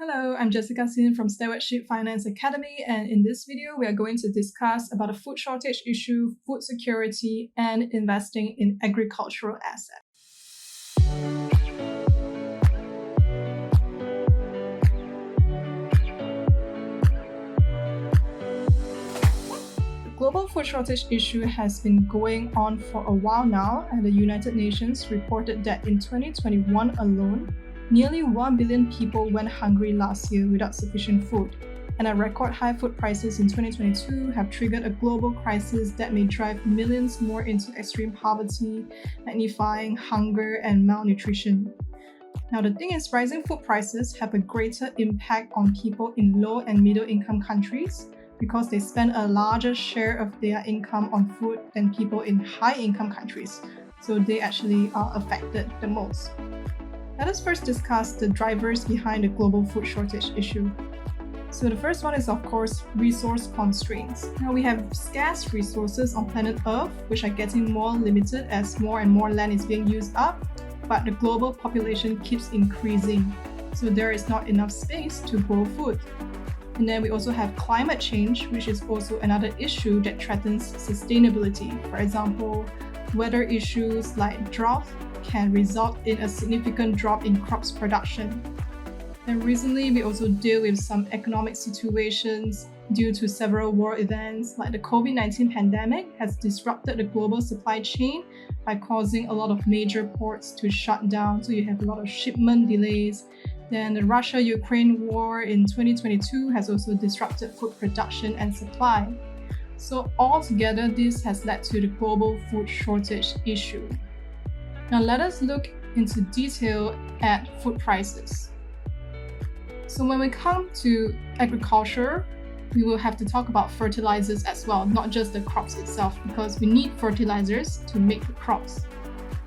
Hello, I'm Jessica Sin from Stewardship Finance Academy, and in this video, we are going to discuss about the food shortage issue, food security, and investing in agricultural assets. The global food shortage issue has been going on for a while now, and the United Nations reported that in 2021 alone, nearly 1 billion people went hungry last year without sufficient food, and at record high food prices in 2022 have triggered a global crisis that may drive millions more into extreme poverty, magnifying hunger and malnutrition. Now, the thing is, rising food prices have a greater impact on people in low and middle income countries because they spend a larger share of their income on food than people in high income countries, so they actually are affected the most. Let us first discuss the drivers behind the global food shortage issue. So the first one is, of course, resource constraints. Now we have scarce resources on planet Earth, which are getting more limited as more and more land is being used up, but the global population keeps increasing, so there is not enough space to grow food. And then we also have climate change, which is also another issue that threatens sustainability. For example, weather issues like drought can result in a significant drop in crops production. And recently, we also deal with some economic situations due to several world events, like the COVID-19 pandemic has disrupted the global supply chain by causing a lot of major ports to shut down, so you have a lot of shipment delays. Then the Russia-Ukraine war in 2022 has also disrupted food production and supply. So altogether, this has led to the global food shortage issue. Now let us look into detail at food prices. So when we come to agriculture, we will have to talk about fertilizers as well, not just the crops itself, because we need fertilizers to make the crops.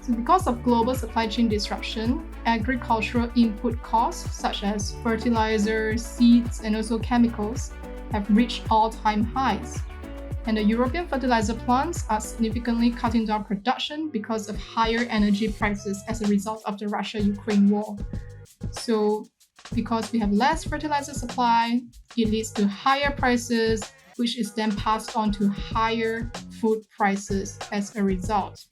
So because of global supply chain disruption, agricultural input costs such as fertilizers, seeds, and also chemicals have reached all-time highs. And the European fertilizer plants are significantly cutting down production because of higher energy prices as a result of the Russia-Ukraine war. So because we have less fertilizer supply, it leads to higher prices, which is then passed on to higher food prices as a result.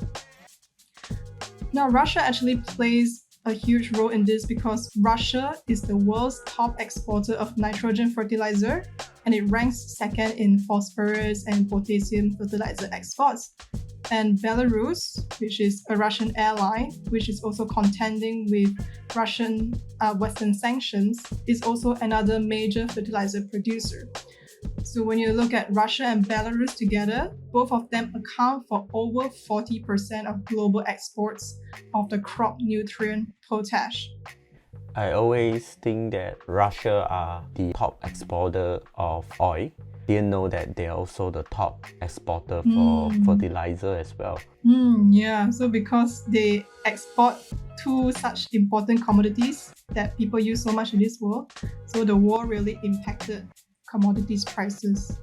Now, Russia actually plays a huge role in this because Russia is the world's top exporter of nitrogen fertilizer, and it ranks second in phosphorus and potassium fertilizer exports. And Belarus, which is a Russian ally, which is also contending with Russian Western sanctions, is also another major fertilizer producer. So when you look at Russia and Belarus together, both of them account for over 40% of global exports of the crop nutrient potash. I always think that Russia are the top exporter of oil. Didn't know that they're also the top exporter for fertilizer as well. Yeah, so because they export two such important commodities that people use so much in this world, so the war really impacted commodities prices.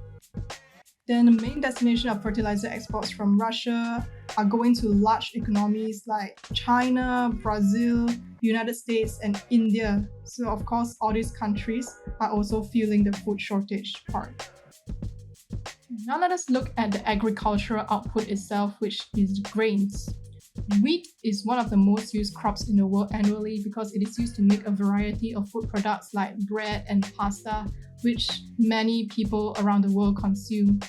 Then the main destination of fertilizer exports from Russia are going to large economies like China, Brazil, United States, and India. So of course, all these countries are also feeling the food shortage part. Now let us look at the agricultural output itself, which is grains. Wheat is one of the most used crops in the world annually because it is used to make a variety of food products like bread and pasta, which many people around the world consume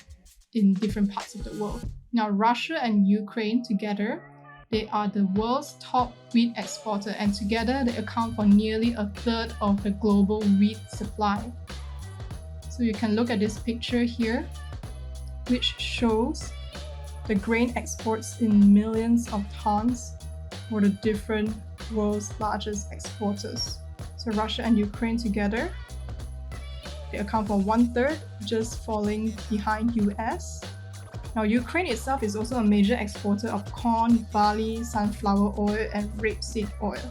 in different parts of the world. Now, Russia and Ukraine together, they are the world's top wheat exporter, and together they account for nearly a third of the global wheat supply. So you can look at this picture here, which shows the grain exports in millions of tons for the different world's largest exporters. So Russia and Ukraine together, they account for 1/3, just falling behind US. Now, Ukraine itself is also a major exporter of corn, barley, sunflower oil, and rapeseed oil.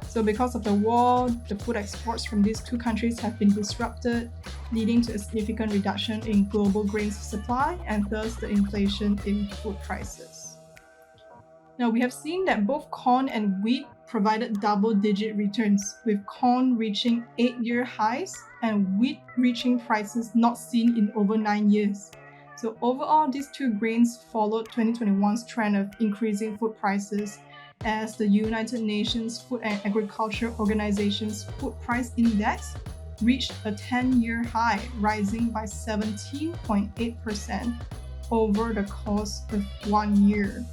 So because of the war, the food exports from these two countries have been disrupted, leading to a significant reduction in global grains supply and thus the inflation in food prices. Now, we have seen that both corn and wheat provided double-digit returns, with corn reaching 8-year highs and wheat reaching prices not seen in over 9 years. So overall, these two grains followed 2021's trend of increasing food prices as the United Nations Food and Agriculture Organization's Food Price Index reached a 10-year high, rising by 17.8% over the course of 1 year.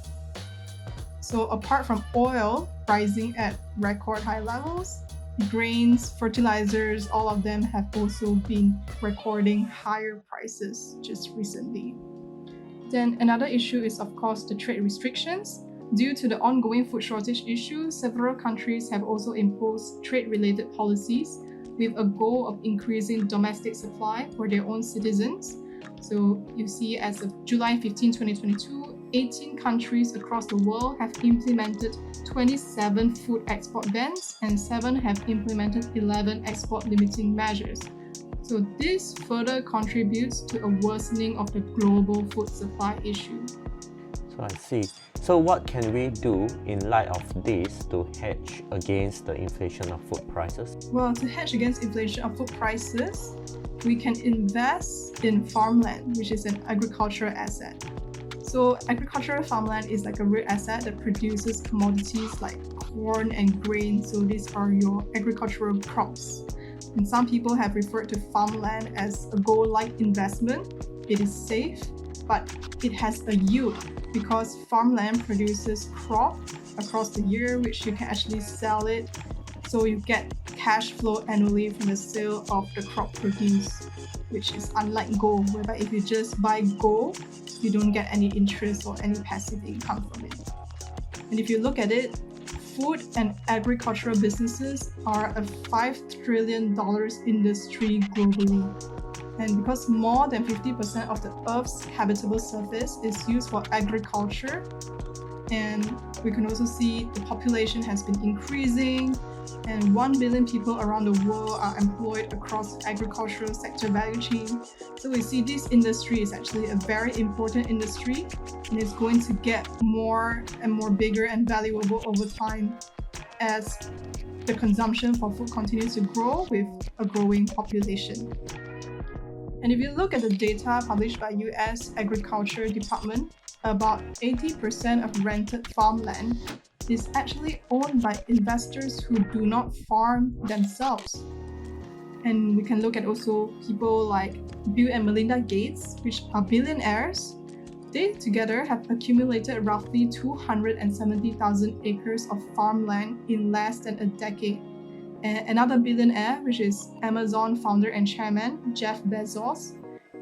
So apart from oil rising at record high levels, grains, fertilizers, all of them have also been recording higher prices just recently. Then another issue is, of course, the trade restrictions. Due to the ongoing food shortage issue, several countries have also imposed trade-related policies with a goal of increasing domestic supply for their own citizens. So you see, as of July 15, 2022, 18 countries across the world have implemented 27 food export bans and 7 have implemented 11 export limiting measures. So this further contributes to a worsening of the global food supply issue. So I see. So what can we do in light of this to hedge against the inflation of food prices? Well, to hedge against inflation of food prices, we can invest in farmland, which is an agricultural asset. So agricultural farmland is like a real asset that produces commodities like corn and grain. So these are your agricultural crops. And some people have referred to farmland as a gold-like investment. It is safe, but it has a yield because farmland produces crop across the year, which you can actually sell it. So you get cash flow annually from the sale of the crop produced, which is unlike gold, whereby if you just buy gold, you don't get any interest or any passive income from it. And if you look at it, food and agricultural businesses are a $5 trillion industry globally. And because more than 50% of the Earth's habitable surface is used for agriculture, and we can also see the population has been increasing, and 1 billion people around the world are employed across the agricultural sector value chain. So we see this industry is actually a very important industry, and it's going to get more and more bigger and valuable over time as the consumption for food continues to grow with a growing population. And if you look at the data published by US Agriculture Department, about 80% of rented farmland is actually owned by investors who do not farm themselves. And we can look at also people like Bill and Melinda Gates, which are billionaires. They together have accumulated roughly 270,000 acres of farmland in less than a decade. And another billionaire, which is Amazon founder and chairman Jeff Bezos,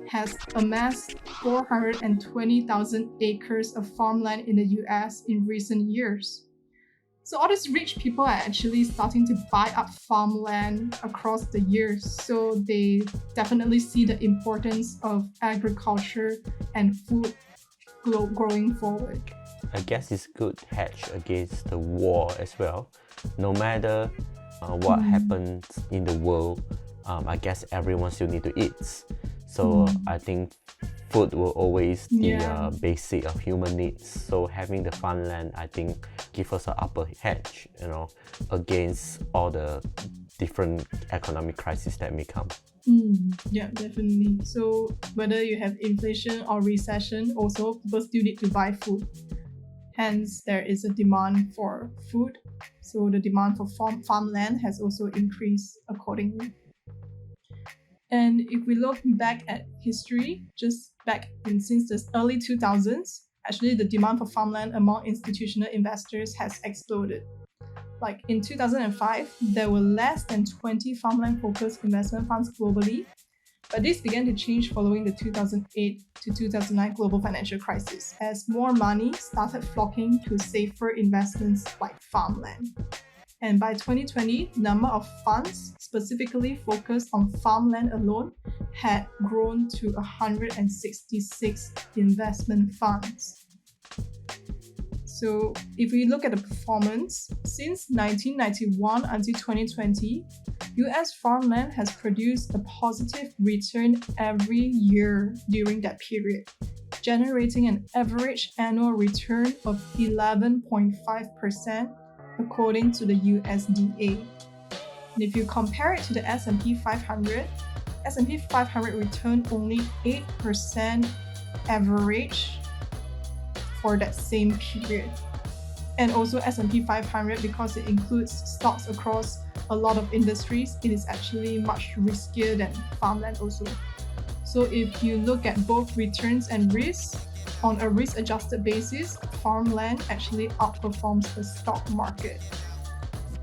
has amassed 420,000 acres of farmland in the US in recent years. So all these rich people are actually starting to buy up farmland across the years. So they definitely see the importance of agriculture and food growing forward. I guess it's good hedge against the war as well. No matter what happens in the world, I guess everyone still need to eat. So I think food will always be a basic of human needs. So having the farmland, I think, give us an upper hedge, against all the different economic crises that may come. Yeah, definitely. So whether you have inflation or recession, also people still need to buy food. Hence, there is a demand for food. So the demand for farmland has also increased accordingly. And if we look back at history, just back since the early 2000s, actually the demand for farmland among institutional investors has exploded. Like in 2005, there were less than 20 farmland-focused investment funds globally, but this began to change following the 2008 to 2009 global financial crisis, as more money started flocking to safer investments like farmland. And by 2020, the number of funds specifically focused on farmland alone had grown to 166 investment funds. So if we look at the performance, since 1991 until 2020, US farmland has produced a positive return every year during that period, generating an average annual return of 11.5% according to the USDA. And if you compare it to the S&P 500, S&P 500 returned only 8% average for that same period. And also S&P 500, because it includes stocks across a lot of industries, it is actually much riskier than farmland also. So if you look at both returns and risks, on a risk-adjusted basis, farmland actually outperforms the stock market.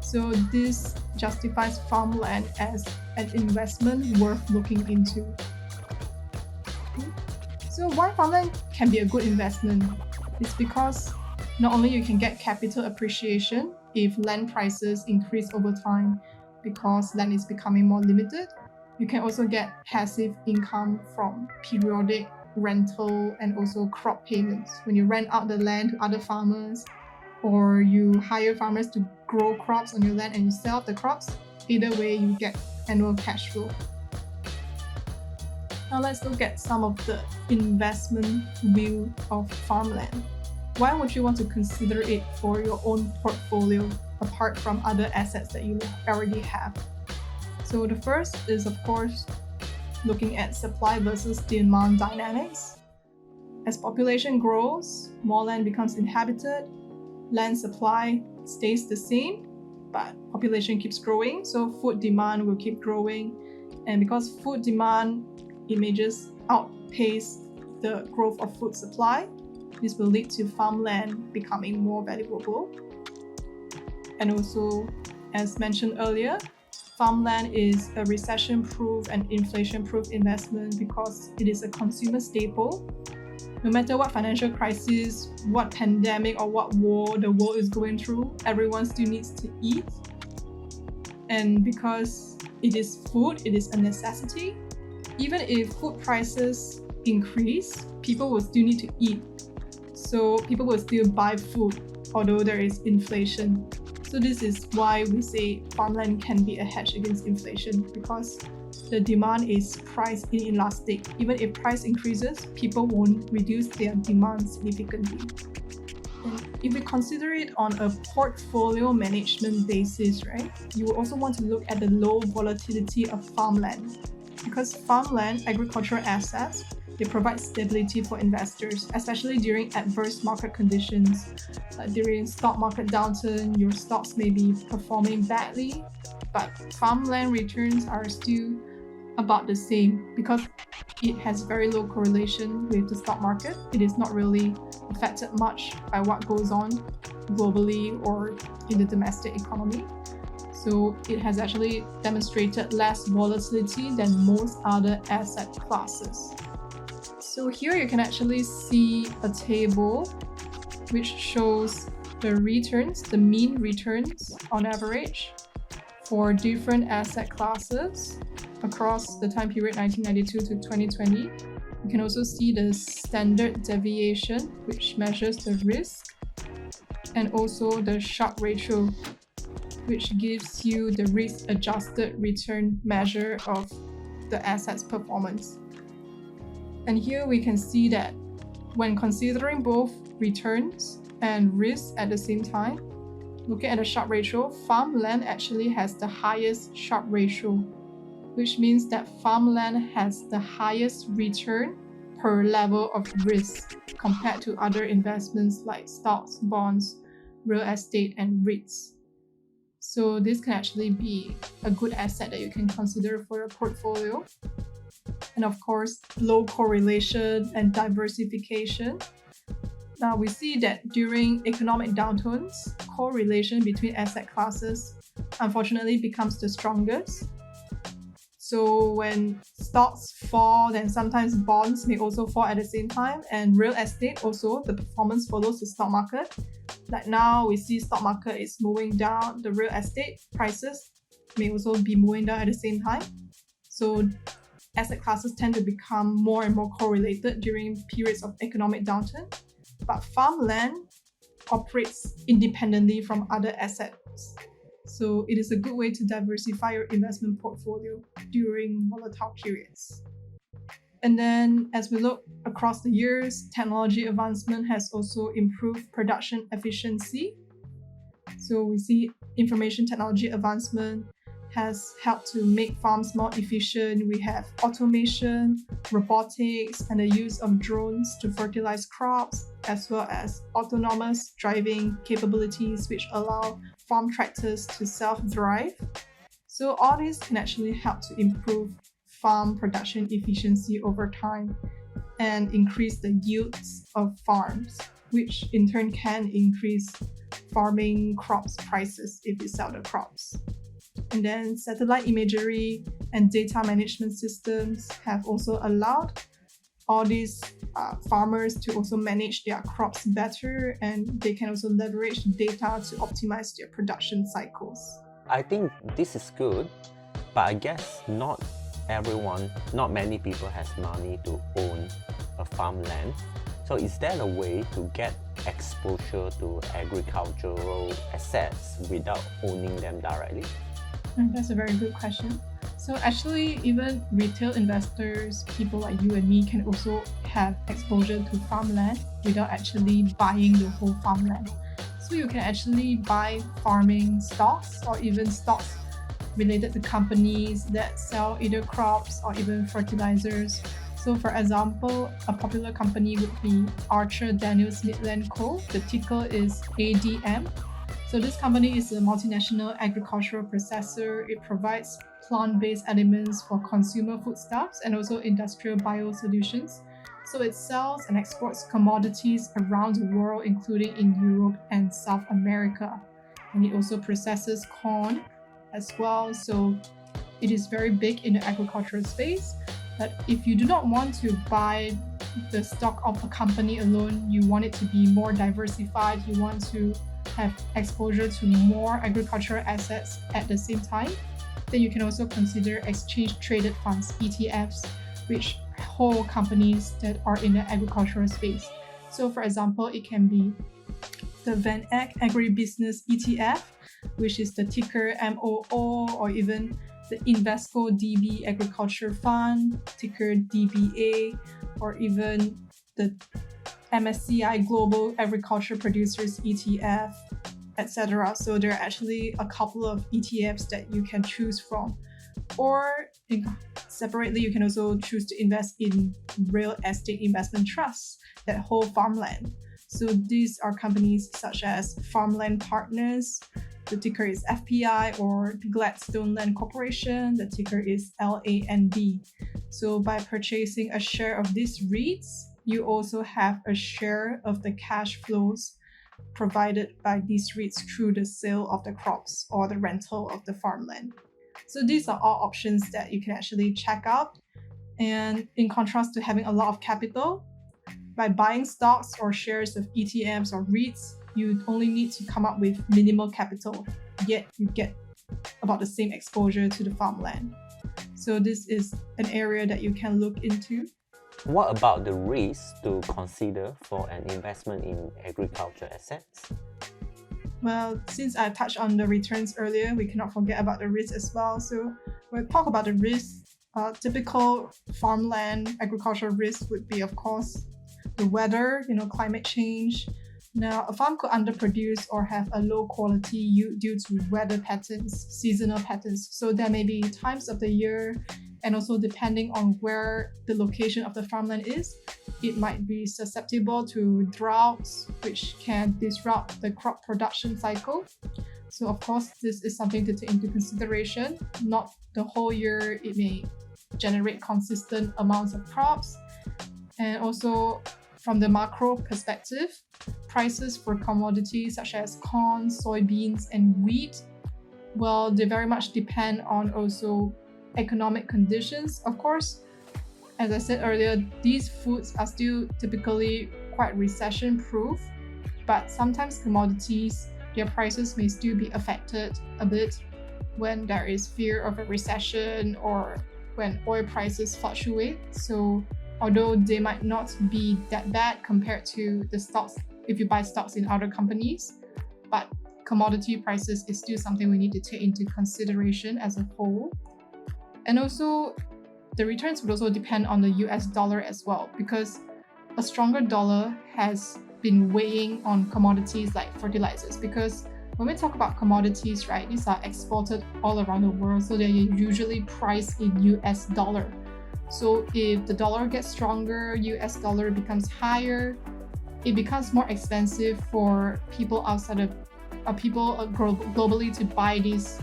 So this justifies farmland as an investment worth looking into. So why farmland can be a good investment? It's because not only you can get capital appreciation if land prices increase over time because land is becoming more limited, you can also get passive income from periodic rental and also crop payments. When you rent out the land to other farmers, or you hire farmers to grow crops on your land and you sell the crops, either way you get annual cash flow. Now let's look at some of the investment view of farmland. Why would you want to consider it for your own portfolio apart from other assets that you already have? So the first is, of course, looking at supply versus demand dynamics. As population grows, more land becomes inhabited, land supply stays the same, but population keeps growing, so food demand will keep growing. And because food demand images outpace the growth of food supply, this will lead to farmland becoming more valuable. And also, as mentioned earlier, farmland is a recession-proof and inflation-proof investment because it is a consumer staple. No matter what financial crisis, what pandemic or what war the world is going through, everyone still needs to eat. And because it is food, it is a necessity. Even if food prices increase, people will still need to eat. So people will still buy food, although there is inflation. So this is why we say farmland can be a hedge against inflation, because the demand is price inelastic. Even if price increases, people won't reduce their demand significantly. And if we consider it on a portfolio management basis, right, you will also want to look at the low volatility of farmland. Because farmland, agricultural assets, they provide stability for investors, especially during adverse market conditions. During stock market downturn, your stocks may be performing badly, but farmland returns are still about the same because it has very low correlation with the stock market. It is not really affected much by what goes on globally or in the domestic economy. So it has actually demonstrated less volatility than most other asset classes. So here you can actually see a table which shows the returns, the mean returns on average for different asset classes across the time period 1992 to 2020. You can also see the standard deviation, which measures the risk, and also the Sharpe ratio, which gives you the risk-adjusted return measure of the asset's performance. And here we can see that when considering both returns and risk at the same time, looking at the Sharpe ratio, farmland actually has the highest Sharpe ratio, which means that farmland has the highest return per level of risk compared to other investments like stocks, bonds, real estate, and REITs. So this can actually be a good asset that you can consider for your portfolio. And of course, low correlation and diversification. Now we see that during economic downturns, correlation between asset classes unfortunately becomes the strongest. So when stocks fall, then sometimes bonds may also fall at the same time, and real estate also, the performance follows the stock market. Like now we see stock market is moving down, the real estate prices may also be moving down at the same time. So asset classes tend to become more and more correlated during periods of economic downturn. But farmland operates independently from other assets. So it is a good way to diversify your investment portfolio during volatile periods. And then as we look across the years, technology advancement has also improved production efficiency. So we see information technology advancement has helped to make farms more efficient. We have automation, robotics, and the use of drones to fertilize crops, as well as autonomous driving capabilities, which allow farm tractors to self-drive. So all this can actually help to improve farm production efficiency over time and increase the yields of farms, which in turn can increase farming crops prices if you sell the crops. And then satellite imagery and data management systems have also allowed all these farmers to also manage their crops better, and they can also leverage data to optimize their production cycles. I think this is good, but I guess not many people has money to own a farmland. So is there a way to get exposure to agricultural assets without owning them directly? That's a very good question. So actually, even retail investors, people like you and me, can also have exposure to farmland without actually buying the whole farmland. So you can actually buy farming stocks or even stocks related to companies that sell either crops or even fertilizers. So for example, a popular company would be Archer Daniels Midland Co. The ticker is ADM. So this company is a multinational agricultural processor. It provides plant-based elements for consumer foodstuffs and also industrial biosolutions. So it sells and exports commodities around the world, including in Europe and South America. And it also processes corn as well. So it is very big in the agricultural space. But if you do not want to buy the stock of a company alone, you want it to be more diversified, you want to have exposure to more agricultural assets at the same time, then you can also consider exchange traded funds, ETFs, which hold companies that are in the agricultural space. So for example, it can be the Van Eck Agribusiness ETF, which is the ticker MOO, or even the Invesco DB Agriculture Fund, ticker DBA, or even the MSCI Global Agriculture Producers ETF, etc. So there are actually a couple of ETFs that you can choose from. Or separately, you can also choose to invest in real estate investment trusts that hold farmland. So these are companies such as Farmland Partners, the ticker is FPI, or Gladstone Land Corporation, the ticker is LAND. So by purchasing a share of these REITs, you also have a share of the cash flows provided by these REITs through the sale of the crops or the rental of the farmland. So these are all options that you can actually check out. And in contrast to having a lot of capital, by buying stocks or shares of ETFs or REITs, you only need to come up with minimal capital, yet you get about the same exposure to the farmland. So this is an area that you can look into. What about the risks to consider for an investment in agriculture assets? Well, since I touched on the returns earlier, we cannot forget about the risks as well. So when we talk about the risks, typical farmland agricultural risks would be, of course, the weather, climate change. Now, a farm could underproduce or have a low quality yield due to weather patterns, seasonal patterns. So there may be times of the year, and also depending on where the location of the farmland is, it might be susceptible to droughts, which can disrupt the crop production cycle. So of course, this is something to take into consideration. Not the whole year, it may generate consistent amounts of crops. And also from the macro perspective, prices for commodities such as corn, soybeans, and wheat, well, they very much depend on also economic conditions. Of course, as I said earlier, these foods are still typically quite recession proof, but sometimes commodities, their prices may still be affected a bit when there is fear of a recession or when oil prices fluctuate. So although they might not be that bad compared to the stocks if you buy stocks in other companies, but commodity prices is still something we need to take into consideration as a whole. And also, the returns would also depend on the US dollar as well, because a stronger dollar has been weighing on commodities like fertilizers, because when we talk about commodities, right, these are exported all around the world, so they're usually priced in US dollar. So if the dollar gets stronger, US dollar becomes higher, it becomes more expensive for people outside of globally to buy these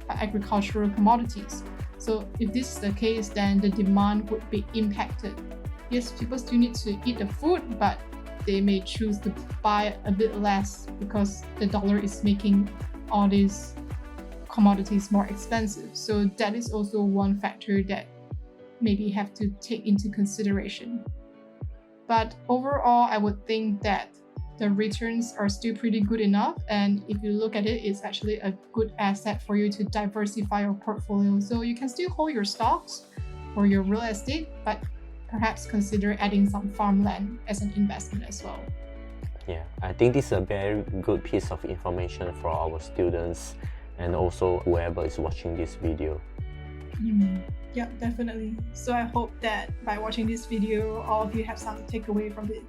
agricultural commodities. So if this is the case, then the demand would be impacted. Yes, people still need to eat the food, but they may choose to buy a bit less because the dollar is making all these commodities more expensive. So that is also one factor that maybe have to take into consideration. But overall, I would think that the returns are still pretty good enough, and if you look at it, it's actually a good asset for you to diversify your portfolio. So you can still hold your stocks or your real estate, but perhaps consider adding some farmland as an investment as well. Yeah, I think this is a very good piece of information for our students and also whoever is watching this video. Yeah, definitely. So I hope that by watching this video, all of you have some takeaway from it.